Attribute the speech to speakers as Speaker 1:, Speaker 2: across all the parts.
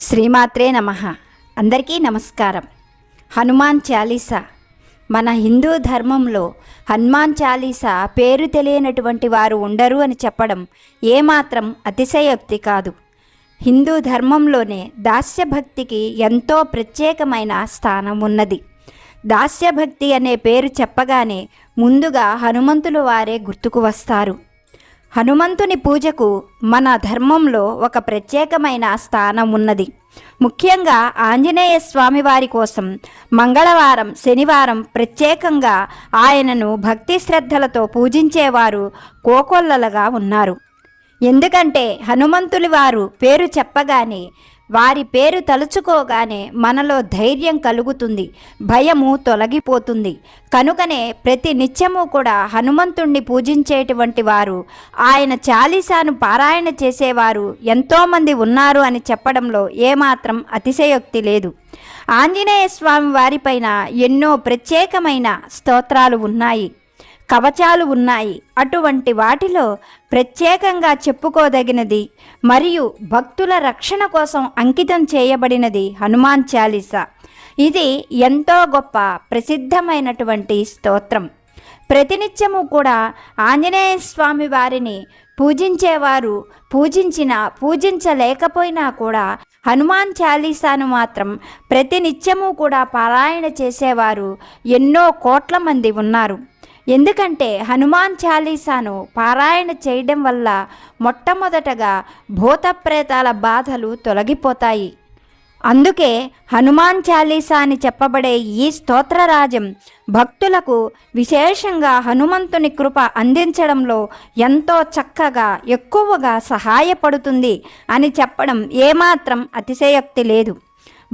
Speaker 1: శ్రీమాత్రే నమః. అందరికీ నమస్కారం. హనుమాన్ చాలీసా మన హిందూ ధర్మంలో హనుమాన్ చాలీసా పేరు తెలియనటువంటి వారు ఉండరు అని చెప్పడం ఏమాత్రం అతిశయోక్తి కాదు. హిందూ ధర్మంలోనే దాస్యభక్తికి ఎంతో ప్రత్యేకమైన స్థానం ఉన్నది. దాస్యభక్తి అనే పేరు చెప్పగానే ముందుగా హనుమంతులు వారే గుర్తుకు వస్తారు. హనుమంతుని పూజకు మన ధర్మంలో ఒక ప్రత్యేకమైన స్థానం ఉన్నది. ముఖ్యంగా ఆంజనేయ స్వామి వారి కోసం మంగళవారం, శనివారం ప్రత్యేకంగా ఆయనను భక్తి శ్రద్ధలతో పూజించేవారు కోకొల్లలుగా ఉన్నారు. ఎందుకంటే హనుమంతుని వారు పేరు చెప్పగానే, వారి పేరు తలుచుకోగానే మనలో ధైర్యం కలుగుతుంది, భయము తొలగిపోతుంది. కనుకనే ప్రతి నిత్యము కూడా హనుమంతుణ్ణి పూజించేటువంటి వారు, ఆయన చాలీసాను పారాయణ చేసేవారు ఎంతోమంది ఉన్నారు అని చెప్పడంలో ఏమాత్రం అతిశయోక్తి లేదు. ఆంజనేయ స్వామి వారిపైన ఎన్నో ప్రత్యేకమైన స్తోత్రాలు ఉన్నాయి, కవచాలు ఉన్నాయి. అటువంటి వాటిలో ప్రత్యేకంగా చెప్పుకోదగినది మరియు భక్తుల రక్షణ కోసం అంకితం చేయబడినది హనుమాన్ చాలీసా. ఇది ఎంతో గొప్ప ప్రసిద్ధమైనటువంటి స్తోత్రం. ప్రతినిత్యము కూడా ఆంజనేయ స్వామి వారిని పూజించేవారు పూజించలేకపోయినా కూడా హనుమాన్ చాలీసాను మాత్రం ప్రతినిత్యము కూడా పారాయణ చేసేవారు ఎన్నో కోట్ల మంది ఉన్నారు. ఎందుకంటే హనుమాన్ చాలీసాను పారాయణ చేయడం వల్ల మొట్టమొదటగా భూత ప్రేతాల బాధలు తొలగిపోతాయి. అందుకే హనుమాన్ చాలీసా అని చెప్పబడే ఈ స్తోత్రరాజం భక్తులకు విశేషంగా హనుమంతుని కృప అందించడంలో ఎంతో చక్కగా ఎక్కువగా సహాయపడుతుంది అని చెప్పడం ఏమాత్రం అతిశయోక్తి లేదు.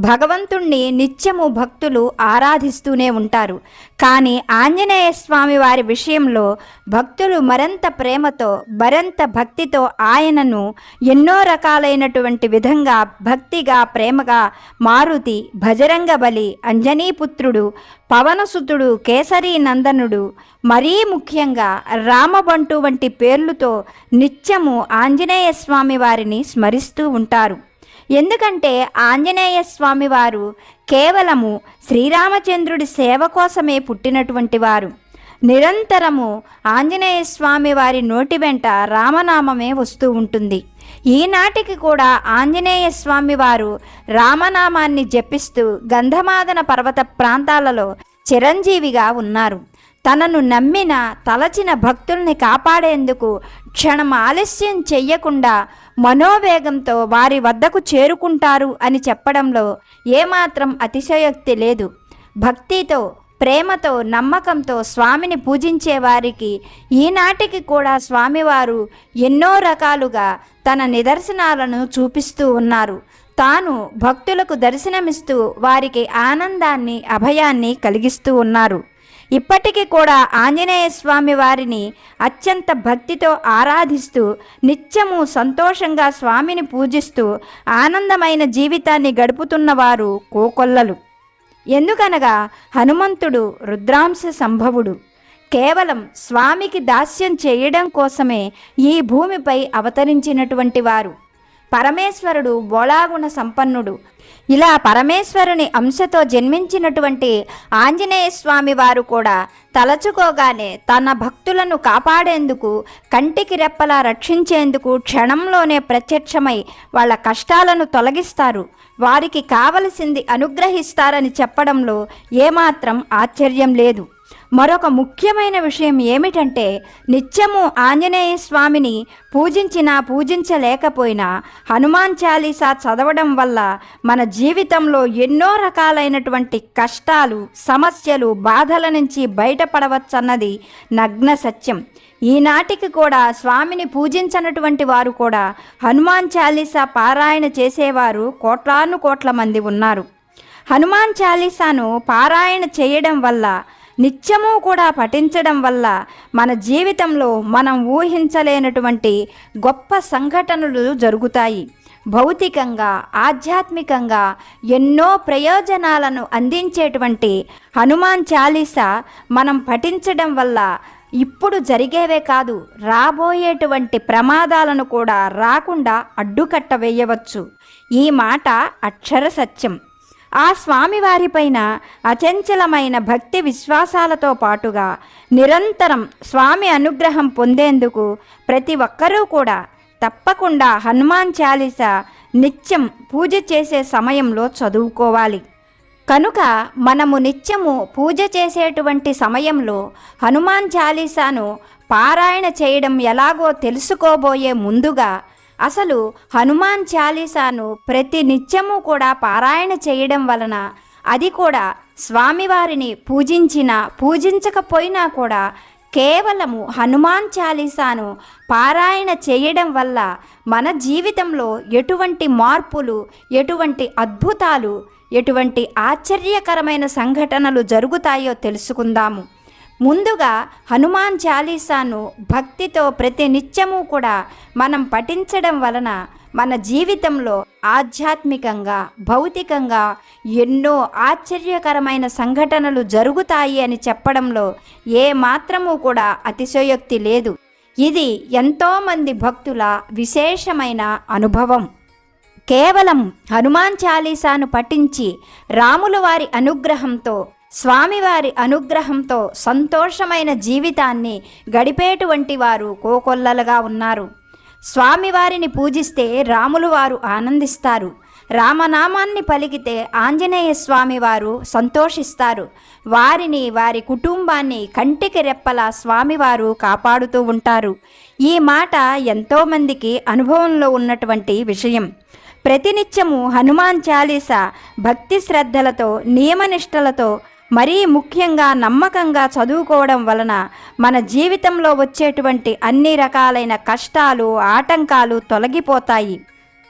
Speaker 1: భగవంతుణ్ణి నిత్యము భక్తులు ఆరాధిస్తూనే ఉంటారు. కానీ ఆంజనేయ స్వామి వారి విషయంలో భక్తులు మరింత ప్రేమతో, మరింత భక్తితో ఆయనను ఎన్నో రకాలైనటువంటి విధంగా భక్తిగా, ప్రేమగా మారుతి, భజరంగబలి, అంజనీపుత్రుడు, పవనసుతుడు, కేసరీ నందనుడు, మరీ ముఖ్యంగా రామబంటు వంటి పేర్లతో నిత్యము ఆంజనేయ స్వామి వారిని స్మరిస్తూ ఉంటారు. ఎందుకంటే ఆంజనేయ స్వామి వారు కేవలము శ్రీరామచంద్రుడి సేవ కోసమే పుట్టినటువంటి వారు. నిరంతరము ఆంజనేయ స్వామి వారి నోటి వెంట రామనామమే వస్తూ ఉంటుంది. ఈనాటికి కూడా ఆంజనేయ స్వామి వారు రామనామాన్ని జపిస్తూ గంధమాదన పర్వత ప్రాంతాలలో చిరంజీవిగా ఉన్నారు. తనను నమ్మిన, తలచిన భక్తుల్ని కాపాడేందుకు క్షణం ఆలస్యం చెయ్యకుండా మనోవేగంతో వారి వద్దకు చేరుకుంటారు అని చెప్పడంలో ఏమాత్రం అతిశయోక్తి లేదు. భక్తితో, ప్రేమతో, నమ్మకంతో స్వామిని పూజించే వారికి ఈనాటికి కూడా స్వామివారు ఎన్నో రకాలుగా తన నిదర్శనాలను చూపిస్తూ ఉన్నారు. తాను భక్తులకు దర్శనమిస్తూ వారికి ఆనందాన్ని, అభయాన్ని కలిగిస్తూ ఉన్నారు. ఇప్పటికీ కూడా ఆంజనేయ స్వామి వారిని అత్యంత భక్తితో ఆరాధిస్తూ నిత్యము సంతోషంగా స్వామిని పూజిస్తూ ఆనందమైన జీవితాన్ని గడుపుతున్నవారు కోకొల్లలు. ఎందుకనగా హనుమంతుడు రుద్రాంశ సంభవుడు. కేవలం స్వామికి దాస్యం చేయడం కోసమే ఈ భూమిపై అవతరించినటువంటి వారు. పరమేశ్వరుడు బోళాగుణ సంపన్నుడు. ఇలా పరమేశ్వరుని అంశతో జన్మించినటువంటి ఆంజనేయ స్వామి వారు కూడా తలచుకోగానే తన భక్తులను కాపాడేందుకు, కంటికి రెప్పలా రక్షించేందుకు క్షణంలోనే ప్రత్యక్షమై వాళ్ళ కష్టాలను తొలగిస్తారు, వారికి కావలసింది అనుగ్రహిస్తారని చెప్పడంలో ఏమాత్రం ఆశ్చర్యం లేదు. మరొక ముఖ్యమైన విషయం ఏమిటంటే, నిత్యము ఆంజనేయ స్వామిని పూజించలేకపోయినా హనుమాన్ చాలీసా చదవడం వల్ల మన జీవితంలో ఎన్నో రకాలైనటువంటి కష్టాలు, సమస్యలు, బాధల నుంచి బయటపడవచ్చన్నది నగ్న సత్యం. ఈనాటికి కూడా స్వామిని పూజించనటువంటి వారు కూడా హనుమాన్ చాలీసా పారాయణ చేసేవారు కోట్లాను కోట్ల మంది ఉన్నారు. హనుమాన్ చాలీసాను పారాయణ చేయడం వల్ల, నిత్యము కూడా పఠించడం వల్ల మన జీవితంలో మనం ఊహించలేనటువంటి గొప్ప సంఘటనలు జరుగుతాయి. భౌతికంగా, ఆధ్యాత్మికంగా ఎన్నో ప్రయోజనాలను అందించేటువంటి హనుమాన్ చాలీసా మనం పఠించడం వల్ల ఇప్పుడు జరిగేవే కాదు, రాబోయేటువంటి ప్రమాదాలను కూడా రాకుండా అడ్డుకట్ట వేయవచ్చు. ఈ మాట అక్షర సత్యం. ఆ స్వామివారిపైన అచంచలమైన భక్తి విశ్వాసాలతో పాటుగా నిరంతరం స్వామి అనుగ్రహం పొందేందుకు ప్రతి ఒక్కరూ కూడా తప్పకుండా హనుమాన్ చాలీసా నిత్యం పూజ చేసే సమయంలో చదువుకోవాలి. కనుక మనము నిత్యము పూజ చేసేటువంటి సమయంలో హనుమాన్ చాలీసాను పారాయణ చేయడం ఎలాగో తెలుసుకోబోయే ముందుగా అసలు హనుమాన్ చాలీసాను ప్రతి నిత్యము కూడా పారాయణ చేయడం వలన, అది కూడా స్వామివారిని పూజించకపోయినా కూడా కేవలము హనుమాన్ చాలీసాను పారాయణ చేయడం వల్ల మన జీవితంలో ఎటువంటి మార్పులు, ఎటువంటి అద్భుతాలు, ఎటువంటి ఆశ్చర్యకరమైన సంఘటనలు జరుగుతాయో తెలుసుకుందాము. ముందుగా హనుమాన్ చాలీసాను భక్తితో ప్రతి నిత్యము కూడా మనం పఠించడం వలన మన జీవితంలో ఆధ్యాత్మికంగా, భౌతికంగా ఎన్నో ఆశ్చర్యకరమైన సంఘటనలు జరుగుతాయి అని చెప్పడంలో ఏ మాత్రము కూడా అతిశయోక్తి లేదు. ఇది ఎంతోమంది భక్తుల విశేషమైన అనుభవం. కేవలం హనుమాన్ చాలీసాను పఠించి రాముల వారి అనుగ్రహంతో, స్వామివారి అనుగ్రహంతో సంతోషమైన జీవితాన్ని గడిపేటువంటి వారు కోకొల్లలుగా ఉన్నారు. స్వామివారిని పూజిస్తే రాములు వారు ఆనందిస్తారు. రామనామాన్ని పలికితే ఆంజనేయ స్వామి వారు సంతోషిస్తారు. వారిని, వారి కుటుంబాన్ని కంటికి రెప్పలా స్వామివారు కాపాడుతూ ఉంటారు. ఈ మాట ఎంతోమందికి అనుభవంలో ఉన్నటువంటి విషయం. ప్రతినిత్యము హనుమాన్ చాలీసా భక్తి శ్రద్ధలతో, నియమనిష్టలతో, మరీ ముఖ్యంగా నమ్మకంగా చదువుకోవడం వలన మన జీవితంలో వచ్చేటువంటి అన్ని రకాలైన కష్టాలు, ఆటంకాలు తొలగిపోతాయి.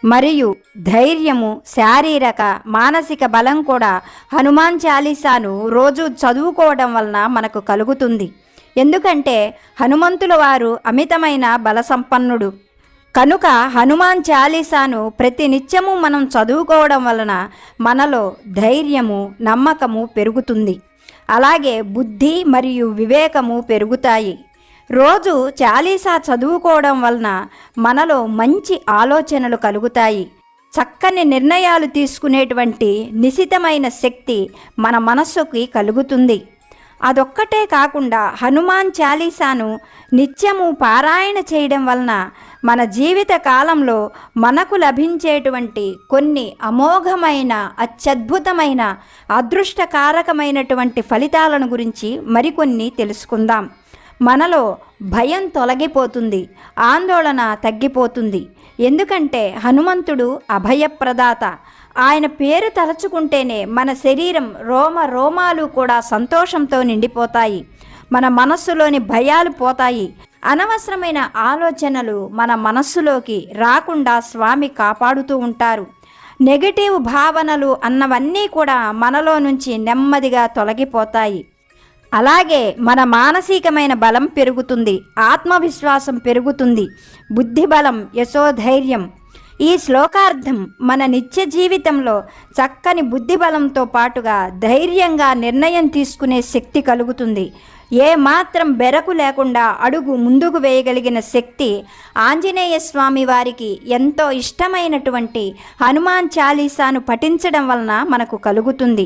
Speaker 1: మరియు ధైర్యము, శారీరక, మానసిక బలం కూడా హనుమాన్ చాలీసాను రోజు చదువుకోవడం వలన మనకు కలుగుతుంది. ఎందుకంటే హనుమంతుల వారు అమితమైన బల సంపన్నుడు. కనుక హనుమాన్ చాలీసాను ప్రతి నిత్యము మనం చదువుకోవడం వలన మనలో ధైర్యము, నమ్మకము పెరుగుతుంది. అలాగే బుద్ధి మరియు వివేకము పెరుగుతాయి. రోజు చాలీసా చదువుకోవడం వలన మనలో మంచి ఆలోచనలు కలుగుతాయి. చక్కని నిర్ణయాలు తీసుకునేటువంటి నిశితమైన శక్తి మన మనస్సుకి కలుగుతుంది. అదొక్కటే కాకుండా హనుమాన్ చాలీసాను నిత్యము పారాయణ చేయడం వలన మన జీవిత కాలంలో మనకు లభించేటువంటి కొన్ని అమోఘమైన, అత్యద్భుతమైన, అదృష్టకారకమైనటువంటి ఫలితాలను గురించి మరికొన్ని తెలుసుకుందాం. మనలో భయం తొలగిపోతుంది, ఆందోళన తగ్గిపోతుంది. ఎందుకంటే హనుమంతుడు అభయప్రదాత. ఆయన పేరు తలచుకుంటేనే మన శరీరం రోమాలు కూడా సంతోషంతో నిండిపోతాయి. మన మనస్సులోని భయాలు పోతాయి. అనవసరమైన ఆలోచనలు మన మనస్సులోకి రాకుండా స్వామి కాపాడుతూ ఉంటారు. నెగటివ్ భావనలు అన్నవన్నీ కూడా మనలో నుంచి నెమ్మదిగా తొలగిపోతాయి. అలాగే మన మానసికమైన బలం పెరుగుతుంది, ఆత్మవిశ్వాసం పెరుగుతుంది, బుద్ధిబలం, యశోధైర్యం. ఈ శ్లోకార్థం మన నిత్య జీవితంలో చక్కని బుద్ధిబలంతో పాటుగా ధైర్యంగా నిర్ణయం తీసుకునే శక్తి కలుగుతుంది. ఏ మాత్రం బెరకు లేకుండా అడుగు ముందుకు వేయగలిగిన శక్తి ఆంజనేయ స్వామి వారికి ఎంతో ఇష్టమైనటువంటి హనుమాన్ చాలీసాను పఠించడం వలన మనకు కలుగుతుంది.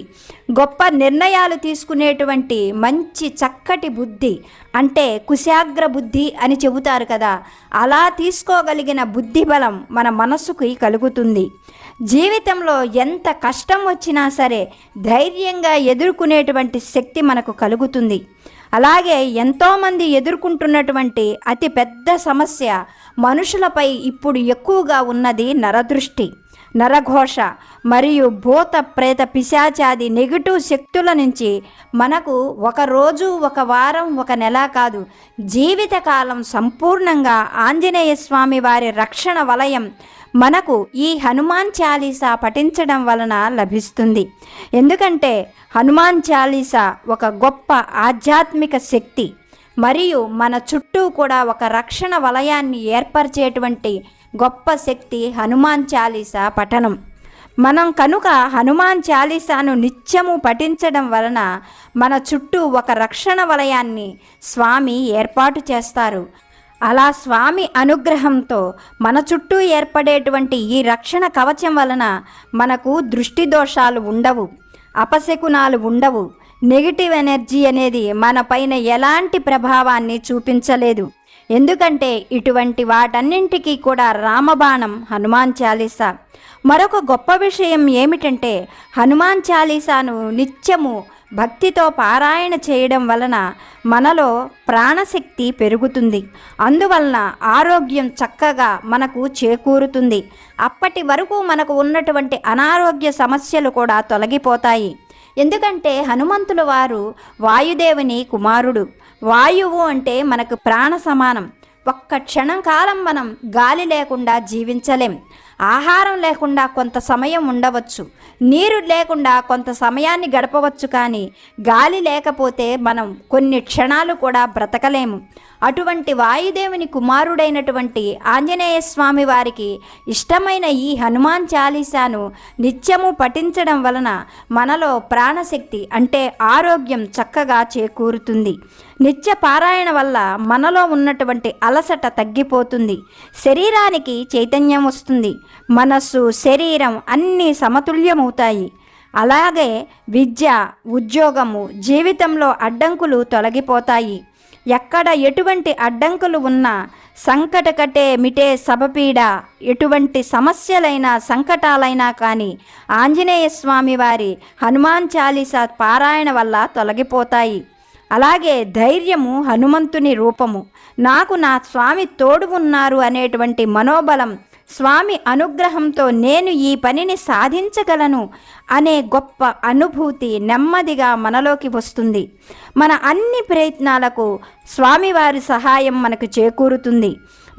Speaker 1: గొప్ప నిర్ణయాలు తీసుకునేటువంటి మంచి చక్కటి బుద్ధి, అంటే కుశాగ్ర బుద్ధి అని చెబుతారు కదా, అలా తీసుకోగలిగిన బుద్ధి బలం మన మనస్సుకి కలుగుతుంది. జీవితంలో ఎంత కష్టం వచ్చినా సరే ధైర్యంగా ఎదుర్కొనేటువంటి శక్తి మనకు కలుగుతుంది. అలాగే ఎంతోమంది ఎదుర్కొంటున్నటువంటి అతి పెద్ద సమస్య మనుషులపై ఇప్పుడు ఎక్కువగా ఉన్నది నరదృష్టి, నరఘోష మరియు భూత ప్రేత పిశాచాది నెగిటివ్ శక్తుల నుంచి మనకు ఒక రోజు, ఒక వారం, ఒక నెల కాదు, జీవితకాలం సంపూర్ణంగా ఆంజనేయ స్వామి వారి రక్షణ వలయం మనకు ఈ హనుమాన్ చాలీసా పఠించడం వలన లభిస్తుంది. ఎందుకంటే హనుమాన్ చాలీసా ఒక గొప్ప ఆధ్యాత్మిక శక్తి మరియు మన చుట్టూ కూడా ఒక రక్షణ వలయాన్ని ఏర్పరిచేటువంటి గొప్ప శక్తి హనుమాన్ చాలీసా పఠనం. మనం కనుక హనుమాన్ చాలీసాను నిత్యము పఠించడం వలన మన చుట్టూ ఒక రక్షణ వలయాన్ని స్వామి ఏర్పాటు చేస్తారు. అలా స్వామి అనుగ్రహంతో మన చుట్టూ ఏర్పడేటువంటి ఈ రక్షణ కవచం వలన మనకు దృష్టి దోషాలు ఉండవు, అపశకునాలు ఉండవు, నెగిటివ్ ఎనర్జీ అనేది మన పైన ఎలాంటి ప్రభావాన్ని చూపించలేదు. ఎందుకంటే ఇటువంటి వాటన్నింటికీ కూడా రామబాణం హనుమాన్ చాలీసా. మరొక గొప్ప విషయం ఏమిటంటే హనుమాన్ చాలీసాను నిత్యము భక్తితో పారాయణ చేయడం వలన మనలో ప్రాణశక్తి పెరుగుతుంది. అందువలన ఆరోగ్యం చక్కగా మనకు చేకూరుతుంది. అప్పటి వరకు మనకు ఉన్నటువంటి అనారోగ్య సమస్యలు కూడా తొలగిపోతాయి. ఎందుకంటే హనుమంతుల వారు వాయుదేవుని కుమారుడు. వాయువు అంటే మనకు ప్రాణ సమానం. ఒక్క క్షణం కాలం మనం గాలి లేకుండా జీవించలేం. ఆహారం లేకుండా కొంత సమయం ఉండవచ్చు, నీరు లేకుండా కొంత సమయాన్ని గడపవచ్చు, కానీ గాలి లేకపోతే మనం కొన్ని క్షణాలు కూడా బ్రతకలేము. అటువంటి వాయుదేవుని కుమారుడైనటువంటి ఆంజనేయ స్వామి వారికి ఇష్టమైన ఈ హనుమాన్ చాలీసాను నిత్యము పఠించడం వలన మనలో ప్రాణశక్తి అంటే ఆరోగ్యం చక్కగా చేకూరుతుంది. నిత్య పారాయణ వల్ల మనలో ఉన్నటువంటి అలసట తగ్గిపోతుంది, శరీరానికి చైతన్యం వస్తుంది, మనస్సు శరీరం అన్నీ సమతుల్యమవుతాయి. అలాగే విద్య, ఉద్యోగము, జీవితంలో అడ్డంకులు తొలగిపోతాయి. ఎక్కడ ఎటువంటి అడ్డంకులు ఉన్నా సంకటకటే మిటే సబపీడ, ఎటువంటి సమస్యలైనా సంకటాలైనా కానీ ఆంజనేయ స్వామి వారి హనుమాన్ చాలీసా పారాయణ వల్ల తొలగిపోతాయి. అలాగే ధైర్యము హనుమంతుని రూపము. నాకు నా స్వామి తోడు ఉన్నారు అనేటువంటి మనోబలం, స్వామి అనుగ్రహంతో నేను ఈ పనిని సాధించగలను అనే గొప్ప అనుభూతి నెమ్మదిగా మనలోకి వస్తుంది. మన అన్ని ప్రయత్నాలకు స్వామివారి సహాయం మనకు చేకూరుతుంది.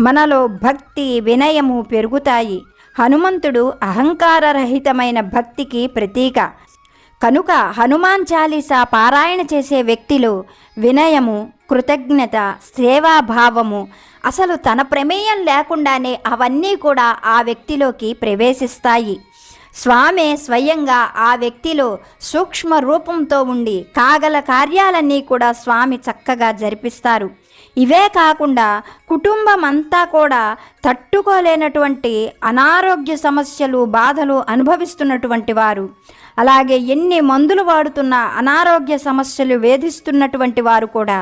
Speaker 1: మనలో భక్తి, వినయము పెరుగుతాయి. హనుమంతుడు అహంకారరహితమైన భక్తికి ప్రతీక. కనుక హనుమాన్ చాలీసా పారాయణ చేసే వ్యక్తిలో వినయము, కృతజ్ఞత, సేవాభావము, అసలు తన ప్రమేయం లేకుండానే అవన్నీ కూడా ఆ వ్యక్తిలోకి ప్రవేశిస్తాయి. స్వామే స్వయంగా ఆ వ్యక్తిలో సూక్ష్మ రూపంతో ఉండి కాగల కార్యాలన్నీ కూడా స్వామి చక్కగా జరిపిస్తారు. ఇవే కాకుండా కుటుంబం అంతా కూడా తట్టుకోలేనటువంటి అనారోగ్య సమస్యలు, బాధలు అనుభవిస్తున్నటువంటి వారు, అలాగే ఎన్ని మందులు వాడుతున్న అనారోగ్య సమస్యలు వేధిస్తున్నటువంటి వారు కూడా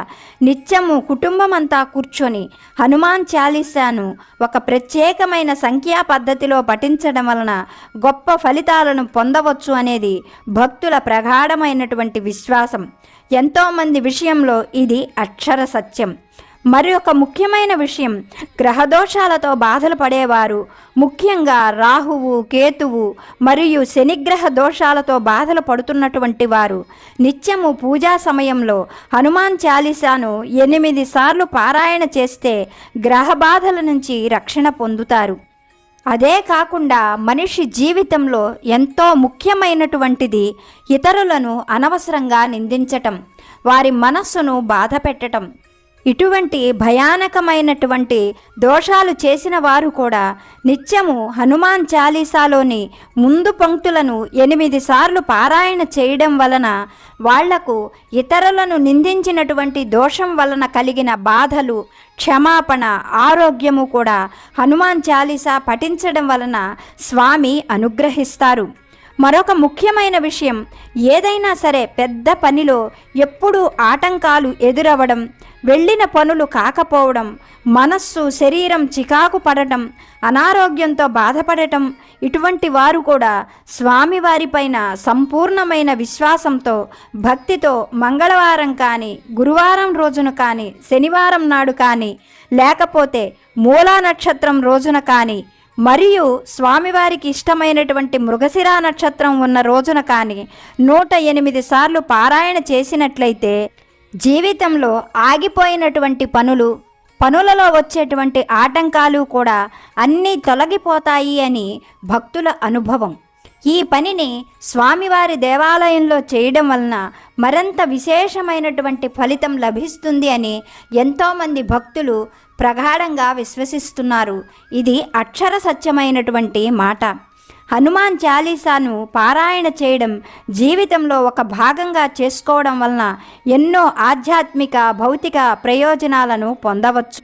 Speaker 1: నిత్యము కుటుంబం అంతా కూర్చొని హనుమాన్ చాలీసాను ఒక ప్రత్యేకమైన సంఖ్యా పద్ధతిలో పఠించడం వలన గొప్ప ఫలితాలను పొందవచ్చు అనేది భక్తుల ప్రగాఢమైనటువంటి విశ్వాసం. ఎంతోమంది విషయంలో ఇది అక్షర సత్యం. మరి ఒక ముఖ్యమైన విషయం, గ్రహదోషాలతో బాధలు పడేవారు, ముఖ్యంగా రాహువు, కేతువు మరియు శనిగ్రహ దోషాలతో బాధలు పడుతున్నటువంటి వారు నిత్యము పూజా సమయంలో హనుమాన్ చాలీసాను 8 సార్లు పారాయణ చేస్తే గ్రహ బాధల నుంచి రక్షణ పొందుతారు. అదే కాకుండా మనిషి జీవితంలో ఎంతో ముఖ్యమైనటువంటిది ఇతరులను అనవసరంగా నిందించటం, వారి మనస్సును బాధ పెట్టటం. ఇటువంటి భయానకమైనటువంటి దోషాలు చేసిన వారు కూడా నిత్యము హనుమాన్ చాలీసాలోని ముందు పంక్తులను 8 సార్లు పారాయణ చేయడం వలన వాళ్లకు ఇతరులను నిందించినటువంటి దోషం వలన కలిగిన బాధలు, క్షమాపణ, ఆరోగ్యము కూడా హనుమాన్ చాలీసా పఠించడం వలన స్వామి అనుగ్రహిస్తారు. మరొక ముఖ్యమైన విషయం, ఏదైనా సరే పెద్ద పనిలో ఎప్పుడూ ఆటంకాలు ఎదురవ్వడం, వెళ్ళిన పనులు కాకపోవడం, మనస్సు శరీరం చికాకు పడటం, అనారోగ్యంతో బాధపడటం, ఇటువంటి వారు కూడా స్వామివారిపైన సంపూర్ణమైన విశ్వాసంతో భక్తితో మంగళవారం కానీ, గురువారం రోజున కానీ, శనివారం నాడు కానీ, లేకపోతే మూలా నక్షత్రం రోజున కానీ, మరియు స్వామివారికి ఇష్టమైనటువంటి మృగశిరా నక్షత్రం ఉన్న రోజున కానీ 108 సార్లు పారాయణ చేసినట్లయితే జీవితంలో ఆగిపోయినటువంటి పనులలో వచ్చేటువంటి ఆటంకాలు కూడా అన్నీ తొలగిపోతాయి అని భక్తుల అనుభవం. ఈ పనిని స్వామివారి దేవాలయంలో చేయడం వలన మరింత విశేషమైనటువంటి ఫలితం లభిస్తుంది అని ఎంతోమంది భక్తులు ప్రగాఢంగా విశ్వసిస్తున్నారు. ఇది అక్షర సత్యమైనటువంటి మాట. హనుమాన్ చాలీసాను పారాయణ చేయడం జీవితంలో ఒక భాగంగా చేసుకోవడం వలన ఎన్నో ఆధ్యాత్మిక భౌతిక ప్రయోజనాలను పొందవచ్చు.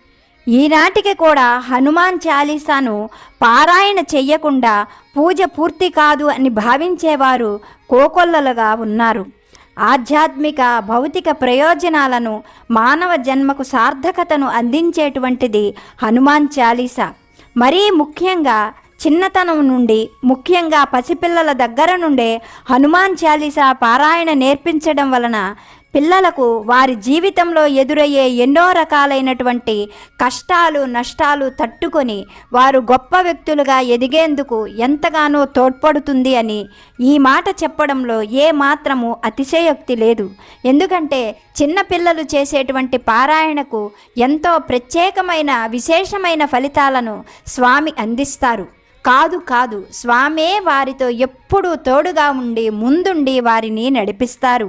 Speaker 1: ఈనాటికి కూడా హనుమాన్ చాలీసాను పారాయణ చెయ్యకుండా పూజ పూర్తి కాదు అని భావించేవారు కోకొల్లలుగా ఉన్నారు. ఆధ్యాత్మిక భౌతిక ప్రయోజనాలను మానవ జన్మకు సార్థకతను అందించేటువంటిది హనుమాన్ చాలీసా. మరీ ముఖ్యంగా చిన్నతనం నుండి, ముఖ్యంగా పసిపిల్లల దగ్గర నుండే హనుమాన్ చాలీసా పారాయణ నేర్పించడం వలన పిల్లలకు వారి జీవితంలో ఎదురయ్యే ఎన్నో రకాలైనటువంటి కష్టాలు నష్టాలు తట్టుకొని వారు గొప్ప వ్యక్తులుగా ఎదిగేందుకు ఎంతగానో తోడ్పడుతుంది అని ఈ మాట చెప్పడంలో ఏ మాత్రము అతిశయోక్తి లేదు. ఎందుకంటే చిన్నపిల్లలు చేసేటువంటి పారాయణకు ఎంతో ప్రత్యేకమైన విశేషమైన ఫలితాలను స్వామి అందిస్తారు. కాదు స్వామే వారితో ఎప్పుడూ తోడుగా ఉండి ముందుండి వారిని నడిపిస్తారు.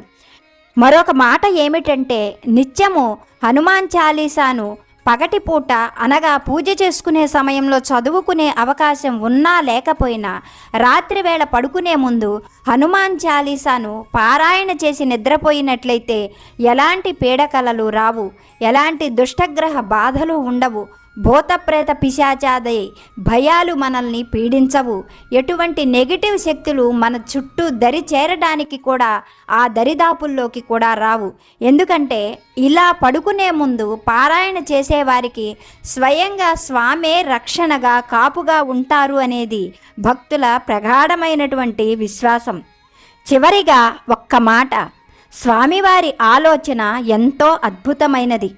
Speaker 1: మరొక మాట ఏమిటంటే, నిత్యము హనుమాన్ చాలీసాను పగటిపూట అనగా పూజ చేసుకునే సమయంలో చదువుకునే అవకాశం ఉన్నా లేకపోయినా రాత్రివేళ పడుకునే ముందు హనుమాన్ చాలీసాను పారాయణ చేసి నిద్రపోయినట్లయితే ఎలాంటి పీడకలలు రావు, ఎలాంటి దుష్టగ్రహ బాధలు ఉండవు, భూతప్రేత పిశాచాదై భయాలు మనల్ని పీడించవు, ఎటువంటి నెగిటివ్ శక్తులు మన చుట్టూ దరి చేరడానికి కూడా ఆ దరిదాపుల్లోకి కూడా రావు. ఎందుకంటే ఇలా పడుకునే ముందు పారాయణ చేసేవారికి స్వయంగా స్వామే రక్షణగా కాపుగా ఉంటారు అనేది భక్తుల ప్రగాఢమైనటువంటి విశ్వాసం. చివరిగా ఒక్క మాట, స్వామివారి ఆలోచన ఎంతో అద్భుతమైనది.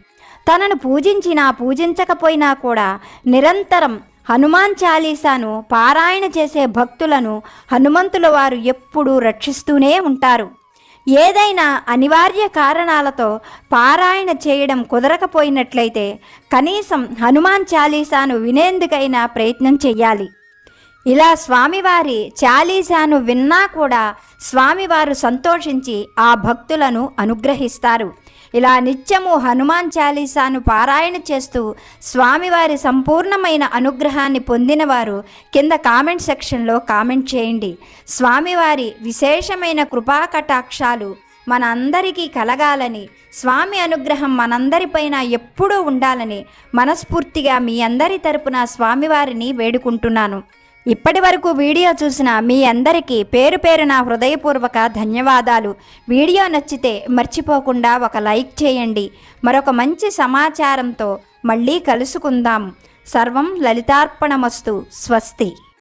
Speaker 1: తనను పూజించినా పూజించకపోయినా కూడా నిరంతరం హనుమాన్ చాలీసాను పారాయణ చేసే భక్తులను హనుమంతుల వారు ఎప్పుడూ రక్షిస్తూనే ఉంటారు. ఏదైనా అనివార్య కారణాలతో పారాయణ చేయడం కుదరకపోయినట్లయితే కనీసం హనుమాన్ చాలీసాను వినేందుకైనా ప్రయత్నం చెయ్యాలి. ఇలా స్వామివారి చాలీసాను విన్నా కూడా స్వామివారు సంతోషించి ఆ భక్తులను అనుగ్రహిస్తారు. ఇలా నిత్యము హనుమాన్ చాలీసాను పారాయణ చేస్తూ స్వామివారి సంపూర్ణమైన అనుగ్రహాన్ని పొందినవారు కింద కామెంట్ సెక్షన్లో కామెంట్ చేయండి. స్వామివారి విశేషమైన కృపా కటాక్షాలు మన అందరికీ కలగాలని, స్వామి అనుగ్రహం మనందరిపైన ఎప్పుడూ ఉండాలని మనస్ఫూర్తిగా మీ అందరి తరపున స్వామివారిని వేడుకుంటున్నాను. ఇప్పటి వరకు వీడియో చూసిన మీ అందరికీ పేరు పేరున హృదయపూర్వక ధన్యవాదాలు. వీడియో నచ్చితే మర్చిపోకుండా ఒక లైక్ చేయండి. మరొక మంచి సమాచారంతో మళ్ళీ కలుసుకుందాం. సర్వం లలితార్పణమస్తు. స్వస్తి.